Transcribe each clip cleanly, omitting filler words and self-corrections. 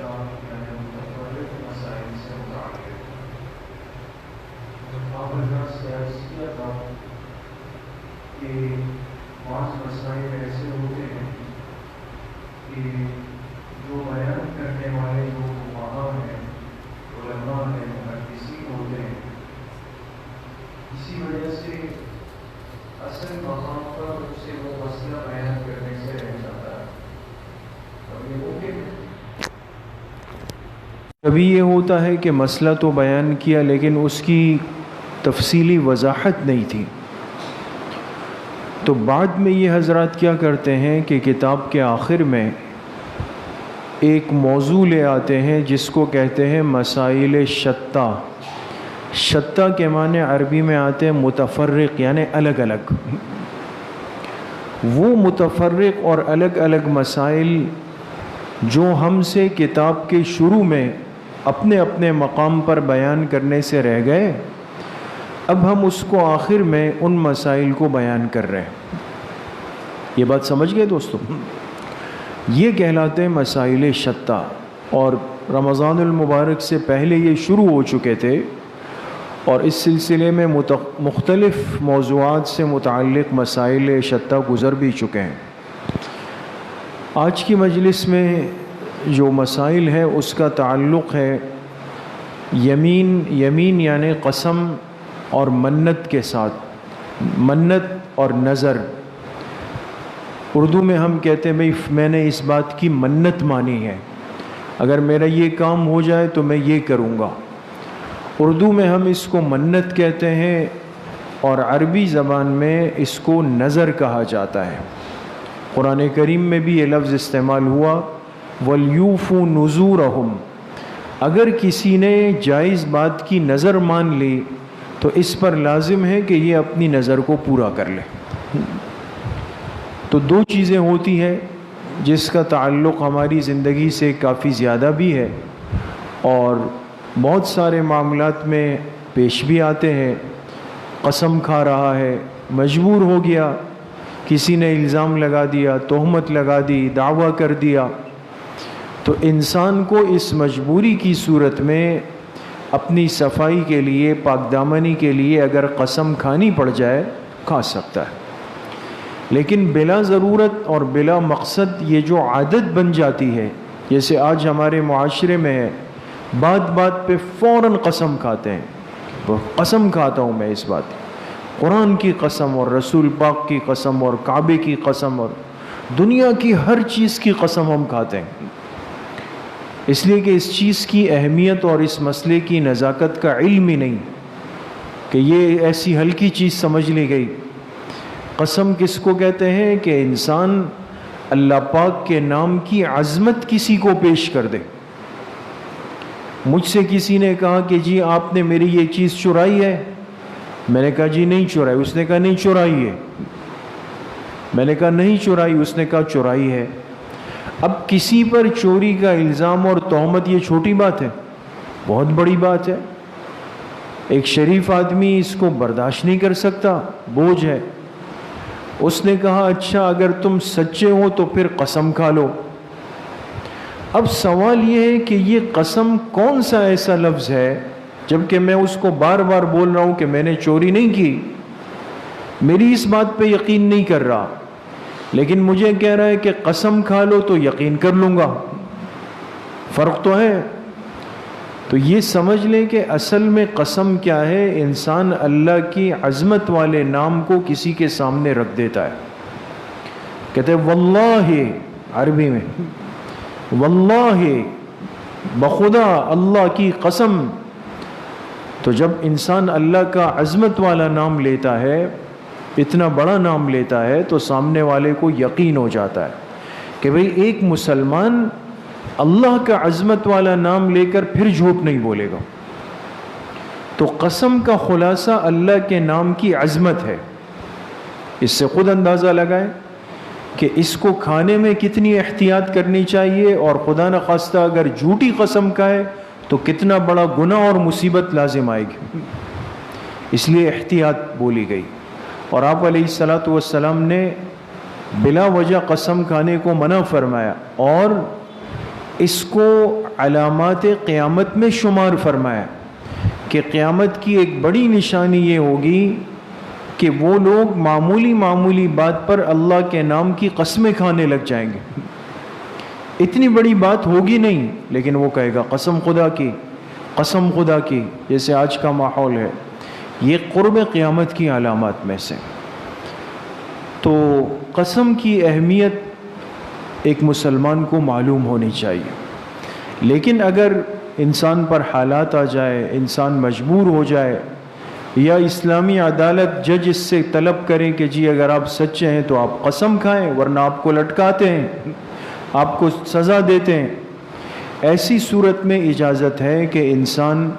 یعنی متفرق مسائل سے متعلق آپ حضرات سے عرض کیا تھا کہ بعض مسائل ایسے ہوتے ہیں کہ جو بیان کرنے والے جو فقہا ہیں، علماء ہیں، محدثین ہوتے ہیں، اسی وجہ سے اصل مقام پر ان سے وہ مسئلہ بیان کرنے سے رہ جاتا ہے. اور یہ ممکن ہے کبھی یہ ہوتا ہے کہ مسئلہ تو بیان کیا لیکن اس کی تفصیلی وضاحت نہیں تھی، تو بعد میں یہ حضرات کیا کرتے ہیں کہ کتاب کے آخر میں ایک موضوع لے آتے ہیں جس کو کہتے ہیں مسائل شتّا. شتّا کے معنی عربی میں آتے ہیں متفرق، یعنی الگ الگ. وہ متفرق اور الگ الگ مسائل جو ہم سے کتاب کے شروع میں اپنے اپنے مقام پر بیان کرنے سے رہ گئے، اب ہم اس کو آخر میں ان مسائل کو بیان کر رہے ہیں. یہ بات سمجھ گئے دوستو؟ یہ کہلاتے ہیں مسائل شتّا، اور رمضان المبارک سے پہلے یہ شروع ہو چکے تھے، اور اس سلسلے میں مختلف موضوعات سے متعلق مسائل شتّا گزر بھی چکے ہیں. آج کی مجلس میں جو مسائل ہے اس کا تعلق ہے یمین یعنی قسم اور منت کے ساتھ. منت اور نظر، اردو میں ہم کہتے ہیں بھئی میں نے اس بات کی منت مانی ہے، اگر میرا یہ کام ہو جائے تو میں یہ کروں گا. اردو میں ہم اس کو منت کہتے ہیں، اور عربی زبان میں اس کو نظر کہا جاتا ہے. قرآن کریم میں بھی یہ لفظ استعمال ہوا وَلْيُوفُوا نُذُورَهُمْ. اگر کسی نے جائز بات کی نظر مان لی تو اس پر لازم ہے کہ یہ اپنی نظر کو پورا کر لے. تو دو چیزیں ہوتی ہیں جس کا تعلق ہماری زندگی سے کافی زیادہ بھی ہے اور بہت سارے معاملات میں پیش بھی آتے ہیں. قسم کھا رہا ہے، مجبور ہو گیا، کسی نے الزام لگا دیا، تہمت لگا دی، دعویٰ کر دیا، تو انسان کو اس مجبوری کی صورت میں اپنی صفائی کے لیے، پاک دامنی کے لیے اگر قسم کھانی پڑ جائے کھا سکتا ہے. لیکن بلا ضرورت اور بلا مقصد یہ جو عادت بن جاتی ہے، جیسے آج ہمارے معاشرے میں ہے، بات بات پہ فوراً قسم کھاتے ہیں. قسم کھاتا ہوں میں اس بات، قرآن کی قسم اور رسول پاک کی قسم اور کعبے کی قسم اور دنیا کی ہر چیز کی قسم ہم کھاتے ہیں، اس لیے کہ اس چیز کی اہمیت اور اس مسئلے کی نزاکت کا علم ہی نہیں کہ یہ ایسی ہلکی چیز سمجھ لی گئی. قسم کس کو کہتے ہیں کہ انسان اللہ پاک کے نام کی عظمت کسی کو پیش کر دے. مجھ سے کسی نے کہا کہ جی آپ نے میری یہ چیز چرائی ہے، میں نے کہا جی نہیں چرائی. اس نے کہا نہیں چرائی ہے. میں نے کہا نہیں چرائی. اس نے کہا چرائی ہے. اب کسی پر چوری کا الزام اور تہمت یہ چھوٹی بات ہے؟ بہت بڑی بات ہے. ایک شریف آدمی اس کو برداشت نہیں کر سکتا، بوجھ ہے. اس نے کہا اچھا اگر تم سچے ہو تو پھر قسم کھا لو. اب سوال یہ ہے کہ یہ قسم کون سا ایسا لفظ ہے جبکہ میں اس کو بار بار بول رہا ہوں کہ میں نے چوری نہیں کی، میری اس بات پہ یقین نہیں کر رہا، لیکن مجھے کہہ رہا ہے کہ قسم کھا لو تو یقین کر لوں گا. فرق تو ہے. تو یہ سمجھ لیں کہ اصل میں قسم کیا ہے، انسان اللہ کی عظمت والے نام کو کسی کے سامنے رکھ دیتا ہے. کہتے ہیں واللہ، عربی میں واللہ، بخدا اللہ کی قسم. تو جب انسان اللہ کا عظمت والا نام لیتا ہے، اتنا بڑا نام لیتا ہے، تو سامنے والے کو یقین ہو جاتا ہے کہ بھئی ایک مسلمان اللہ کا عظمت والا نام لے کر پھر جھوٹ نہیں بولے گا. تو قسم کا خلاصہ اللہ کے نام کی عظمت ہے. اس سے خود اندازہ لگائیں کہ اس کو کھانے میں کتنی احتیاط کرنی چاہیے، اور خدا نخواستہ اگر جھوٹی قسم کھائے تو کتنا بڑا گناہ اور مصیبت لازم آئے گی. اس لیے احتیاط بولی گئی. اور آپ علیہ الصلاۃ والسلام نے بلا وجہ قسم کھانے کو منع فرمایا، اور اس کو علامات قیامت میں شمار فرمایا کہ قیامت کی ایک بڑی نشانی یہ ہوگی کہ وہ لوگ معمولی بات پر اللہ کے نام کی قسمیں کھانے لگ جائیں گے. اتنی بڑی بات ہوگی نہیں، لیکن وہ کہے گا قسم خدا کی، جیسے آج کا ماحول ہے. یہ قرب قیامت کی علامات میں سے. تو قسم کی اہمیت ایک مسلمان کو معلوم ہونی چاہیے. لیکن اگر انسان پر حالات آ جائے، انسان مجبور ہو جائے، یا اسلامی عدالت جج اس سے طلب کریں کہ جی اگر آپ سچے ہیں تو آپ قسم کھائیں ورنہ آپ کو لٹکاتے ہیں، آپ کو سزا دیتے ہیں، ایسی صورت میں اجازت ہے کہ انسان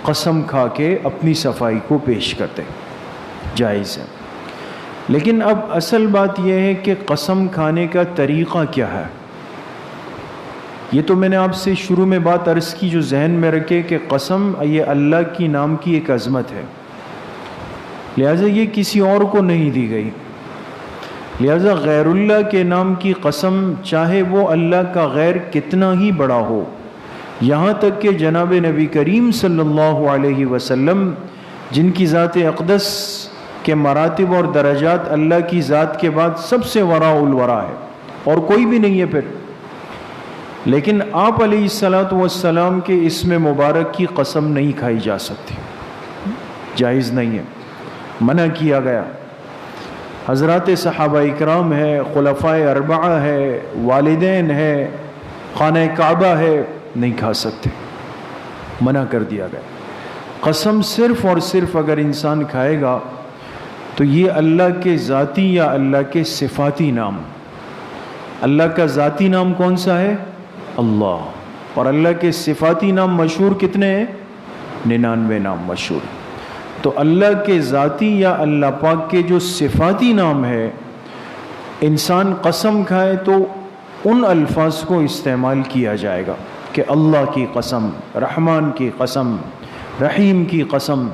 قسم کھا کے اپنی صفائی کو پیش کرتے، جائز ہے. لیکن اب اصل بات یہ ہے کہ قسم کھانے کا طریقہ کیا ہے. یہ تو میں نے آپ سے شروع میں بات عرض کی جو ذہن میں رکھے کہ قسم یہ اللہ کی نام کی ایک عظمت ہے، لہٰذا یہ کسی اور کو نہیں دی گئی. لہٰذا غیر اللہ کے نام کی قسم، چاہے وہ اللہ کا غیر کتنا ہی بڑا ہو، یہاں تک کہ جناب نبی کریم صلی اللہ علیہ وسلم جن کی ذات اقدس کے مراتب اور درجات اللہ کی ذات کے بعد سب سے وراء الورا ہے اور کوئی بھی نہیں ہے پھر، لیکن آپ علیہ الصلاۃ والسلام کے اسم مبارک کی قسم نہیں کھائی جا سکتی، جائز نہیں ہے، منع کیا گیا. حضرات صحابہ اکرام ہے، خلفائے اربعہ ہے، والدین ہے، خانہ کعبہ ہے، نہیں کھا سکتے، منع کر دیا گیا. قسم صرف اور صرف اگر انسان کھائے گا تو یہ اللہ کے ذاتی یا اللہ کے صفاتی نام. اللہ کا ذاتی نام کون سا ہے؟ اللہ. اور اللہ کے صفاتی نام مشہور کتنے ہیں؟ 99 نام مشہور. تو اللہ کے ذاتی یا اللہ پاک کے جو صفاتی نام ہے، انسان قسم کھائے تو ان الفاظ کو استعمال کیا جائے گا کہ اللہ کی قسم، رحمان کی قسم، رحیم کی قسم،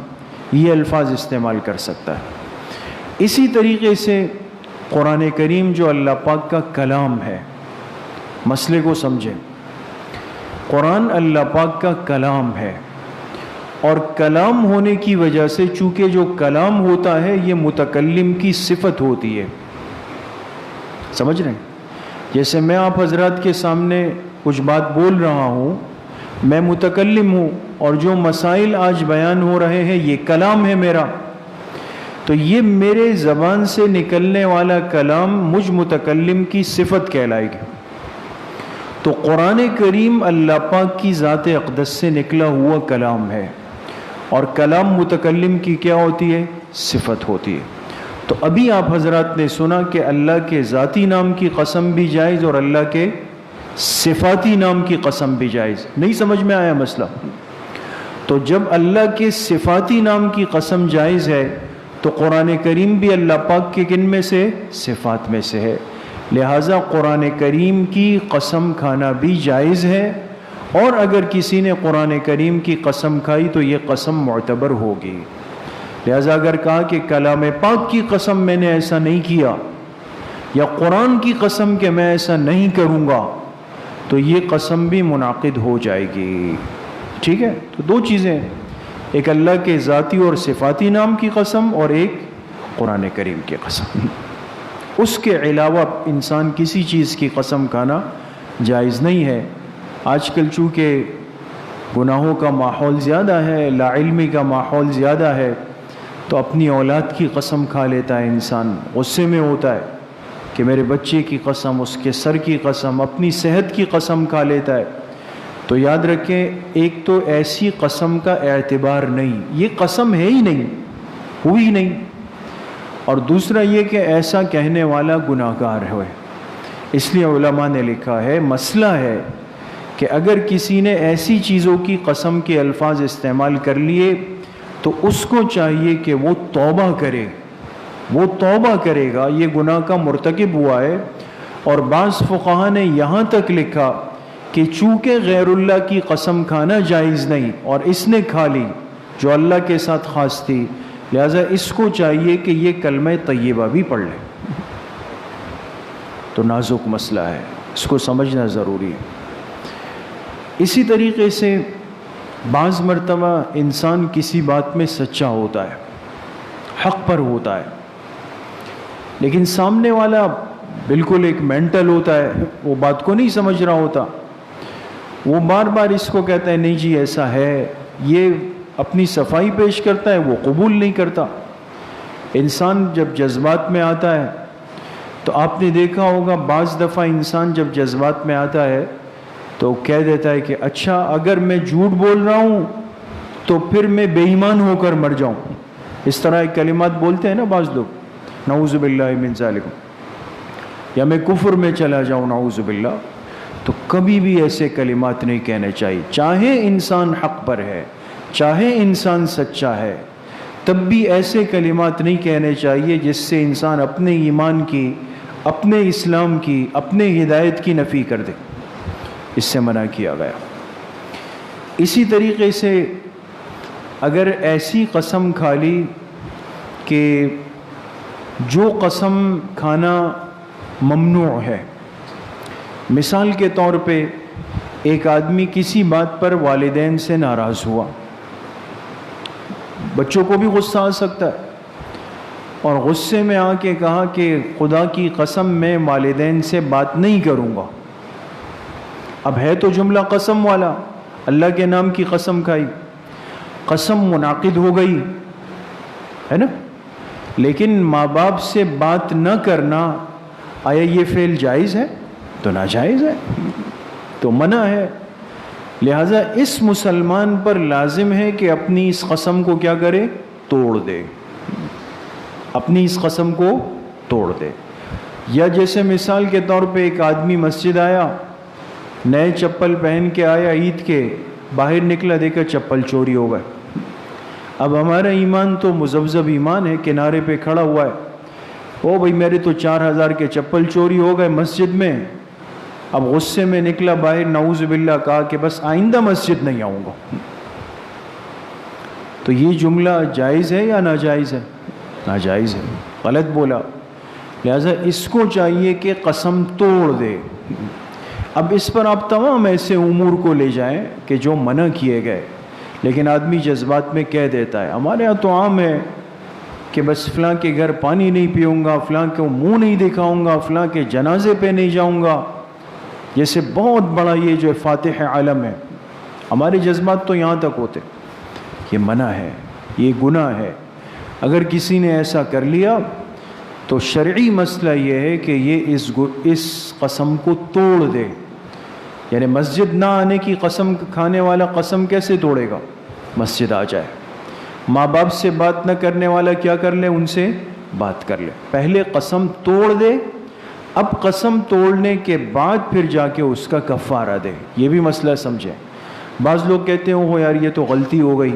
یہ الفاظ استعمال کر سکتا ہے. اسی طریقے سے قرآن کریم جو اللہ پاک کا کلام ہے، مسئلے کو سمجھیں. قرآن اللہ پاک کا کلام ہے، اور کلام ہونے کی وجہ سے چونکہ جو کلام ہوتا ہے یہ متکلم کی صفت ہوتی ہے. سمجھ رہے ہیں؟ جیسے میں آپ حضرات کے سامنے کچھ بات بول رہا ہوں، میں متکلم ہوں، اور جو مسائل آج بیان ہو رہے ہیں یہ کلام ہے میرا، تو یہ میرے زبان سے نکلنے والا کلام مجھ متکلم کی صفت کہلائے گی. تو قرآن کریم اللہ پاک کی ذات اقدس سے نکلا ہوا کلام ہے، اور کلام متکلم کی کیا ہوتی ہے؟ صفت ہوتی ہے. تو ابھی آپ حضرات نے سنا کہ اللہ کے ذاتی نام کی قسم بھی جائز اور اللہ کے صفاتی نام کی قسم بھی جائز. نہیں سمجھ میں آیا مسئلہ؟ تو جب اللہ کے صفاتی نام کی قسم جائز ہے تو قرآن کریم بھی اللہ پاک کے کن میں سے؟ صفات میں سے ہے. لہٰذا قرآن کریم کی قسم کھانا بھی جائز ہے، اور اگر کسی نے قرآن کریم کی قسم کھائی تو یہ قسم معتبر ہوگی. لہٰذا اگر کہا کہ کلام پاک کی قسم میں نے ایسا نہیں کیا، یا قرآن کی قسم کہ میں ایسا نہیں کروں گا، تو یہ قسم بھی منعقد ہو جائے گی. ٹھیک ہے؟ تو دو چیزیں، ایک اللہ کے ذاتی اور صفاتی نام کی قسم، اور ایک قرآن کریم کی قسم. اس کے علاوہ انسان کسی چیز کی قسم کھانا جائز نہیں ہے. آج کل چونکہ گناہوں کا ماحول زیادہ ہے، لا علمی کا ماحول زیادہ ہے، تو اپنی اولاد کی قسم کھا لیتا ہے انسان، غصے میں ہوتا ہے کہ میرے بچے کی قسم، اس کے سر کی قسم، اپنی صحت کی قسم کھا لیتا ہے. تو یاد رکھیں، ایک تو ایسی قسم کا اعتبار نہیں، یہ قسم ہے ہی نہیں، ہوئی نہیں. اور دوسرا یہ کہ ایسا کہنے والا گناہ گار ہے. اس لیے علماء نے لکھا ہے، مسئلہ ہے کہ اگر کسی نے ایسی چیزوں کی قسم کے الفاظ استعمال کر لیے تو اس کو چاہیے کہ وہ توبہ کرے. وہ توبہ کرے گا، یہ گناہ کا مرتکب ہوا ہے. اور بعض فقہا نے یہاں تک لکھا کہ چونکہ غیر اللہ کی قسم کھانا جائز نہیں اور اس نے کھا لی جو اللہ کے ساتھ خاص تھی، لہذا اس کو چاہیے کہ یہ کلمہ طیبہ بھی پڑھ لے. تو نازک مسئلہ ہے، اس کو سمجھنا ضروری ہے. اسی طریقے سے بعض مرتبہ انسان کسی بات میں سچا ہوتا ہے، حق پر ہوتا ہے، لیکن سامنے والا بالکل ایک مینٹل ہوتا ہے، وہ بات کو نہیں سمجھ رہا ہوتا، وہ بار بار اس کو کہتا ہے نہیں جی ایسا ہے، یہ اپنی صفائی پیش کرتا ہے، وہ قبول نہیں کرتا۔ انسان جب جذبات میں آتا ہے تو آپ نے دیکھا ہوگا بعض دفعہ انسان جب جذبات میں آتا ہے تو کہہ دیتا ہے کہ اچھا اگر میں جھوٹ بول رہا ہوں تو پھر میں بے ایمان ہو کر مر جاؤں، اس طرح ایک کلمات بولتے ہیں نا بعض لوگ، نعوذ باللہ من ذالک، یا میں کفر میں چلا جاؤں نعوذ باللہ۔ تو کبھی بھی ایسے کلمات نہیں کہنے چاہیے، چاہے انسان حق پر ہے، چاہے انسان سچا ہے، تب بھی ایسے کلمات نہیں کہنے چاہیے جس سے انسان اپنے ایمان کی، اپنے اسلام کی، اپنے ہدایت کی نفی کر دے، اس سے منع کیا گیا۔ اسی طریقے سے اگر ایسی قسم کھا لی کہ جو قسم کھانا ممنوع ہے، مثال کے طور پہ ایک آدمی کسی بات پر والدین سے ناراض ہوا، بچوں کو بھی غصہ آ سکتا ہے، اور غصے میں آ کے کہا کہ خدا کی قسم میں والدین سے بات نہیں کروں گا۔ اب ہے تو جملہ قسم والا، اللہ کے نام کی قسم کھائی، قسم منعقد ہو گئی ہے نا، لیکن ماں باپ سے بات نہ کرنا، آیا یہ فعل جائز ہے؟ تو ناجائز ہے، تو منع ہے۔ لہٰذا اس مسلمان پر لازم ہے کہ اپنی اس قسم کو کیا کرے؟ توڑ دے، اپنی اس قسم کو توڑ دے۔ یا جیسے مثال کے طور پہ ایک آدمی مسجد آیا، نئے چپل پہن کے آیا، عید کے باہر نکلا، دیکھا چپل چوری ہو گئے۔ اب ہمارا ایمان تو مذبذب ایمان ہے، کنارے پہ کھڑا ہوا ہے، او بھائی میرے تو 4000 کے چپل چوری ہو گئے مسجد میں۔ اب غصے میں نکلا باہر، نعوذ باللہ کہا کہ بس آئندہ مسجد نہیں آؤں گا۔ تو یہ جملہ جائز ہے یا ناجائز ہے؟ ناجائز ہے، غلط بولا۔ لہذا اس کو چاہیے کہ قسم توڑ دے۔ اب اس پر آپ تمام ایسے امور کو لے جائیں کہ جو منع کیے گئے، لیکن آدمی جذبات میں کہہ دیتا ہے۔ ہمارے ہاں تو عام ہے کہ بس فلاں کے گھر پانی نہیں پیوں گا، فلاں کو منہ نہیں دکھاؤں گا، فلاں کے جنازے پہ نہیں جاؤں گا، جیسے بہت بڑا یہ جو فاتح عالم ہے۔ ہمارے جذبات تو یہاں تک ہوتے، یہ منع ہے، یہ گناہ ہے۔ اگر کسی نے ایسا کر لیا تو شرعی مسئلہ یہ ہے کہ یہ اس قسم کو توڑ دے۔ یعنی مسجد نہ آنے کی قسم کھانے والا قسم کیسے توڑے گا؟ مسجد آ جائے۔ ماں باپ سے بات نہ کرنے والا کیا کر لے؟ ان سے بات کر لے، پہلے قسم توڑ دے، اب قسم توڑنے کے بعد پھر جا کے اس کا کفارہ دے۔ یہ بھی مسئلہ سمجھیں۔ بعض لوگ کہتے ہیں وہ یار یہ تو غلطی ہو گئی،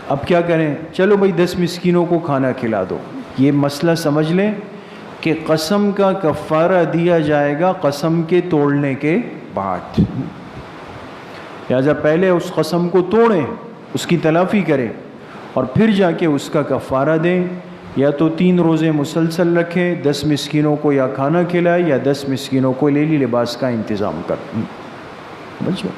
اب کیا کریں؟ چلو بھائی 10 مسکینوں کو کھانا کھلا دو۔ یہ مسئلہ سمجھ لیں کہ قسم کا کفارہ دیا جائے گا قسم کے توڑنے کے بعد۔ لہذا پہلے اس قسم کو توڑیں، اس کی تلافی کریں، اور پھر جا کے اس کا کفارہ دیں۔ یا تو 3 روزے مسلسل رکھیں، 10 مسکینوں کو یا کھانا کھلائے، یا 10 مسکینوں کو لیلی لباس کا انتظام کریں۔ بچو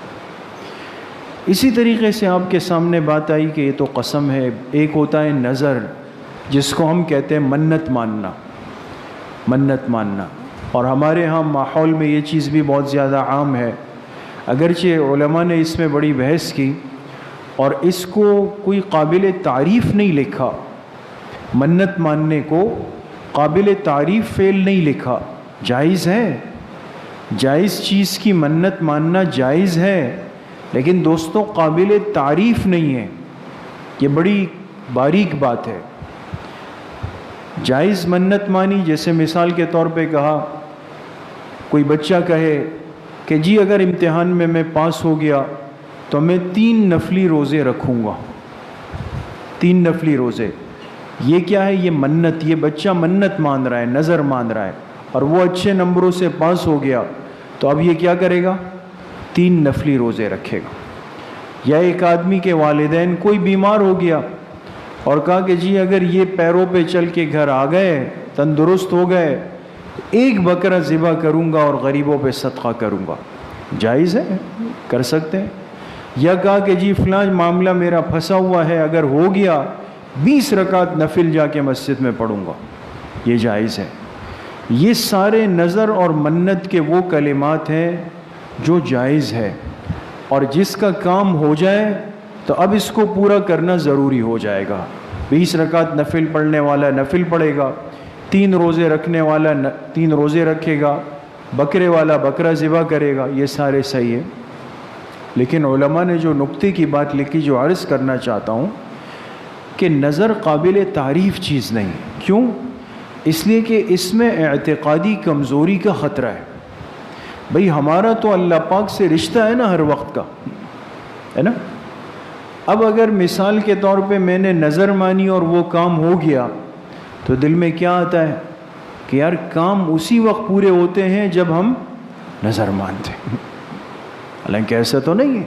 اسی طریقے سے آپ کے سامنے بات آئی کہ یہ تو قسم ہے۔ ایک ہوتا ہے نظر، جس کو ہم کہتے ہیں منت ماننا، منت ماننا، اور ہمارے ہاں ماحول میں یہ چیز بھی بہت زیادہ عام ہے۔ اگرچہ علماء نے اس میں بڑی بحث کی اور اس کو کوئی قابل تعریف نہیں لکھا، منت ماننے کو قابل تعریف فعل نہیں لکھا۔ جائز ہے، جائز چیز کی منت ماننا جائز ہے، لیکن دوستوں قابل تعریف نہیں ہے، یہ بڑی باریک بات ہے۔ جائز منت مانی، جیسے مثال کے طور پہ کہا، کوئی بچہ کہے کہ جی اگر امتحان میں پاس ہو گیا تو میں 3 نفلی روزے رکھوں گا، 3 نفلی روزے۔ یہ کیا ہے؟ یہ منت، یہ بچہ منت مان رہا ہے، نظر مان رہا ہے، اور وہ اچھے نمبروں سے پاس ہو گیا تو اب یہ کیا کرے گا؟ 3 نفلی روزے رکھے گا۔ یا ایک آدمی کے والدین کوئی بیمار ہو گیا اور کہا کہ جی اگر یہ پیروں پہ چل کے گھر آ گئے، تندرست ہو گئے، 1 بکرا ذبح کروں گا اور غریبوں پہ صدقہ کروں گا۔ جائز ہے، کر سکتے ہیں. یا کہا کہ جی فلاں معاملہ میرا پھنسا ہوا ہے، اگر ہو گیا 20 رکعت نفل جا کے مسجد میں پڑھوں گا، یہ جائز ہے. یہ سارے نظر اور منت کے وہ کلمات ہیں جو جائز ہے، اور جس کا کام ہو جائے تو اب اس کو پورا کرنا ضروری ہو جائے گا. 20 رکعت نفل پڑھنے والا نفل پڑھے گا، 3 روزے رکھنے والا 3 روزے رکھے گا، بکرے والا بکرا ذبح کرے گا، یہ سارے صحیح ہے. لیکن علماء نے جو نقطے کی بات لکھی، جو عرض کرنا چاہتا ہوں کہ نظر قابل تعریف چیز نہیں. کیوں؟ اس لیے کہ اس میں اعتقادی کمزوری کا خطرہ ہے. بھئی ہمارا تو اللہ پاک سے رشتہ ہے نا ہر وقت کا، ہے نا. اب اگر مثال کے طور پہ میں نے نظر مانی اور وہ کام ہو گیا تو دل میں کیا آتا ہے کہ یار کام اسی وقت پورے ہوتے ہیں جب ہم نظر مانتے ہیں. حالانکہ ایسا تو نہیں ہے.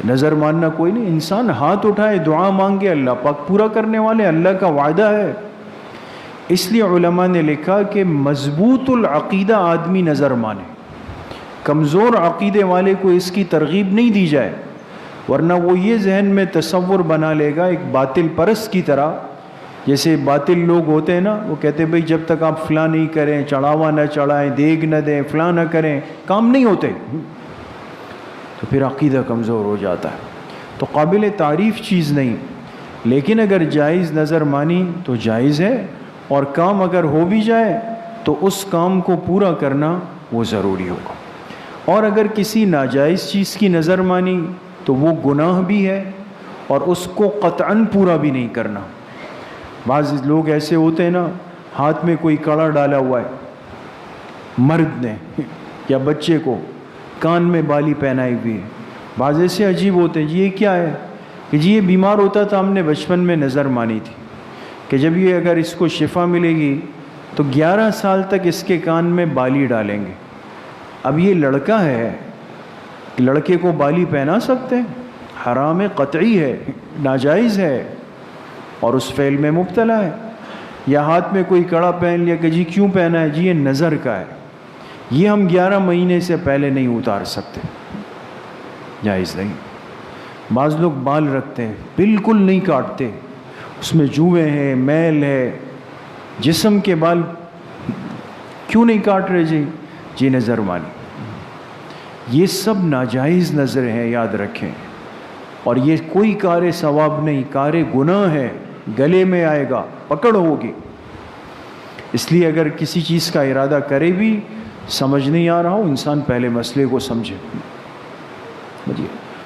نظر ماننا کوئی نہیں، انسان ہاتھ اٹھائے دعا مانگے، اللہ پاک پورا کرنے والے، اللہ کا وعدہ ہے. اس لیے علماء نے لکھا کہ مضبوط العقیدہ آدمی نظر مانے، کمزور عقیدے والے کو اس کی ترغیب نہیں دی جائے، ورنہ وہ یہ ذہن میں تصور بنا لے گا ایک باطل پرست کی طرح. جیسے باطل لوگ ہوتے ہیں نا، وہ کہتے ہیں بھئی جب تک آپ فلاں نہیں کریں، چڑھاوا نہ چڑھائیں، دیگ نہ دیں، فلاں نہ کریں، کام نہیں ہوتے. تو پھر عقیدہ کمزور ہو جاتا ہے. تو قابل تعریف چیز نہیں، لیکن اگر جائز نظر مانی تو جائز ہے، اور کام اگر ہو بھی جائے تو اس کام کو پورا کرنا وہ ضروری ہوگا. اور اگر کسی ناجائز چیز کی نظر مانی تو وہ گناہ بھی ہے، اور اس کو قطعاً پورا بھی نہیں کرنا. بعض لوگ ایسے ہوتے ہیں نا، ہاتھ میں کوئی کڑا ڈالا ہوا ہے مرد نے یا بچے کو، کان میں بالی پہنائی ہوئی ہے. بعض ایسے عجیب ہوتے ہیں، جی یہ کیا ہے؟ کہ جی یہ بیمار ہوتا تھا، ہم نے بچپن میں نظر مانی تھی کہ جب یہ اگر اس کو شفا ملے گی تو 11 سال تک اس کے کان میں بالی ڈالیں گے. اب یہ لڑکا ہے، لڑکے کو بالی پہنا سکتے ہیں؟ حرام قطعی ہے، ناجائز ہے، اور اس فعل میں مبتلا ہے. یا ہاتھ میں کوئی کڑا پہن لیا کہ جی کیوں پہنا ہے؟ جی یہ نظر کا ہے، یہ ہم 11 مہینے سے پہلے نہیں اتار سکتے، جائز نہیں. بعض لوگ بال رکھتے ہیں، بالکل نہیں کاٹتے، اس میں جوئیں ہیں، میل ہے، جسم کے بال کیوں نہیں کاٹ رہے؟ جی نظر مانی. یہ سب ناجائز نظریں ہیں، یاد رکھیں. اور یہ کوئی کار ثواب نہیں، کار گناہ ہے، گلے میں آئے گا، پکڑ ہوگی. اس لیے اگر کسی چیز کا ارادہ کرے بھی، سمجھ نہیں آ رہا ہو، انسان پہلے مسئلے کو سمجھے.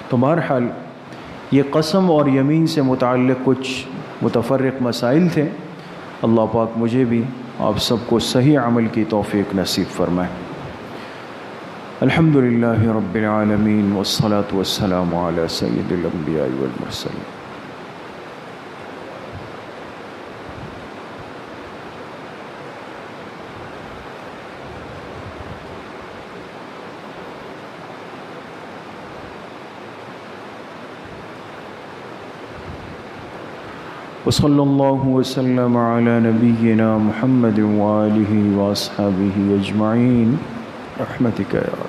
تو بہرحال یہ قسم اور یمین سے متعلق کچھ متفرق مسائل تھے. اللہ پاک مجھے بھی آپ سب کو صحیح عمل کی توفیق نصیب فرمائے. الحمدللہ رب العالمین والصلاة والسلام علی سید الانبیاء والمرسلین. وصلی اللہ وسلم علی نبینا محمد وآلہ واصحابہ اجمعین. رحمتک یا